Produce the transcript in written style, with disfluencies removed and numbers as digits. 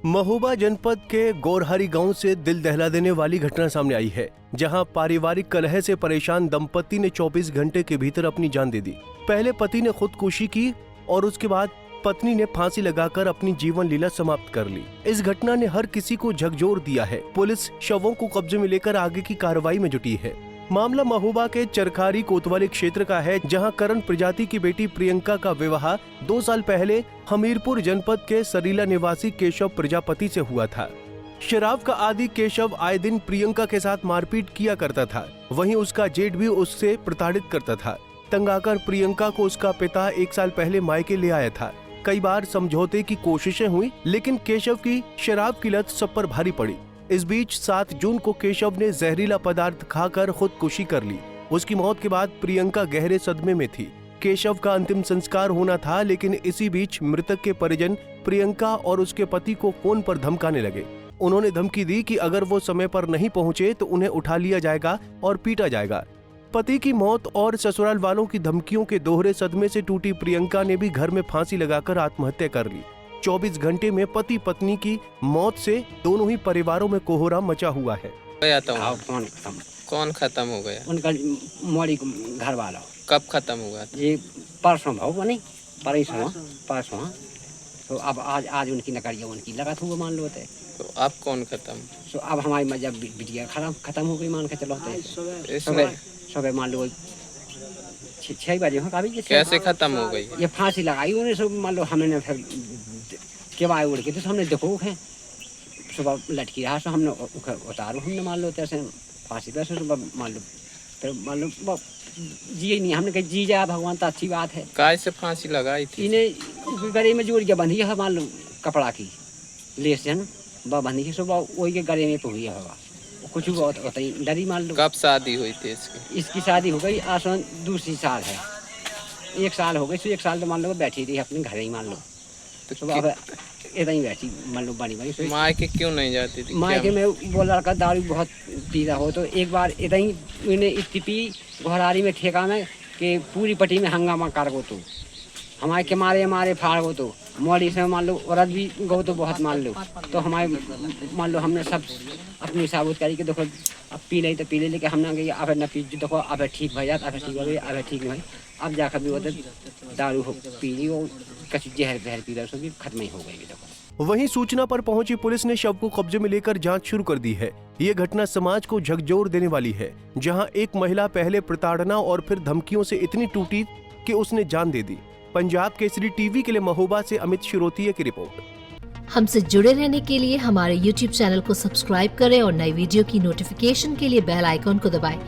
महोबा जनपद के गोरहारी गांव से दिल दहला देने वाली घटना सामने आई है, जहां पारिवारिक कलह से परेशान दंपति ने 24 घंटे के भीतर अपनी जान दे दी। पहले पति ने खुदकुशी की और उसके बाद पत्नी ने फांसी लगाकर अपनी जीवन लीला समाप्त कर ली। इस घटना ने हर किसी को झकझोर दिया है। पुलिस शवों को कब्जे में लेकर आगे की कार्रवाई में जुटी है। मामला महोबा के चरखारी कोतवाली क्षेत्र का है, जहां करण प्रजाति की बेटी प्रियंका का विवाह 2 साल पहले हमीरपुर जनपद के सरीला निवासी केशव प्रजापति से हुआ था। शराब का आदी केशव आए दिन प्रियंका के साथ मारपीट किया करता था। वहीं उसका जेठ भी उससे प्रताड़ित करता था। तंग आकर प्रियंका को उसका पिता 1 साल पहले मायके ले आया था। कई बार समझौते की कोशिशें हुई, लेकिन केशव की शराब की लत सब पर भारी पड़ी। इस बीच 7 जून को केशव ने जहरीला पदार्थ खाकर खुदकुशी कर ली। उसकी मौत के बाद प्रियंका गहरे सदमे में थी। केशव का अंतिम संस्कार होना था, लेकिन इसी बीच मृतक के परिजन प्रियंका और उसके पति को फोन पर धमकाने लगे। उन्होंने धमकी दी कि अगर वो समय पर नहीं पहुंचे तो उन्हें उठा लिया जाएगा और पीटा जाएगा। पति की मौत और ससुराल वालों की धमकियों के दोहरे सदमे से टूटी प्रियंका ने भी घर में फांसी लगाकर आत्महत्या कर ली। 24 घंटे में पति पत्नी की मौत से दोनों ही परिवारों में कोहराम मचा हुआ है। कौन खत्म हो गया? उनका मोड़ी घर वाला। कब खत्म हुआ? ये परसों भाव नहीं, परसों। तो अब आज उनकी नकरिया उनकी लगा हुआ मान लो। तो अब कौन खत्म? तो अब हमारी मजा बिटिया खत्म हो गई मान के चलो। सुबह मान लो 6 बजे हो। कैसे खत्म हो गई? ये फांसी लगाई उन्हें सब मान लो। हमने फिर केवाय उड़ के तो हमने देखो है सुबह लटकी रहा, सो हमने उतारो हमने मान लो तैसे फांसी पे सुबह मान लो। फिर मान लो जी नहीं, हमने कहा जी जा भगवान तो अच्छी बात है। काय से फांसी लगाई थी? इन्हें गले में जोड़ के बंधी है मान लो, कपड़ा की लेस जन बंधी है सुबह वही के गले में हुई है। कुछ होता ही डरी मान लो। कब शादी हुई थी इसकी शादी हो गई आसान 2 साल है। 1 साल हो गई, सो 1 साल तो मान लो बैठी रही अपने घर ही मान लो। तो अब इतना ही बैठी मान लो बनी मायके क्यों नहीं जाती थी? मायके में वो लड़का दारू बहुत पीता हो, तो एक बार इतना ही उन्हें इतनी पी घोरारी में ठेका में कि पूरी पट्टी में हंगामा कर गो। तो हमारे के मारे फाड़ गो। तो मोड़ी से मान लो औरत भी गो तो बहुत मान लो। तो हमारे मान लो हमने सब अपनी साबुत करी के देखो अब पी नहीं तो पी ले, लेकिन हमने कही अब न पी देखो अब ठीक भैया, अब ठीक हो गई, अब ठीक नहीं। अब जाकर भी वो दारू पी ली, वो कच्ची जहर बहर पी रहा, भी खत्म ही हो गई। देखो वहीं सूचना पर पहुंची पुलिस ने शव को कब्जे में लेकर जांच शुरू कर दी है। ये घटना समाज को झकझोर देने वाली है, जहां एक महिला पहले प्रताड़ना और फिर धमकियों से इतनी टूटी कि उसने जान दे दी। पंजाब केसरी टीवी के लिए महोबा से अमित शिरोतिया की रिपोर्ट। हमसे जुड़े रहने के लिए हमारे YouTube चैनल को सब्सक्राइब करें और नई वीडियो की नोटिफिकेशन के लिए बेल आइकॉन को दबाएं।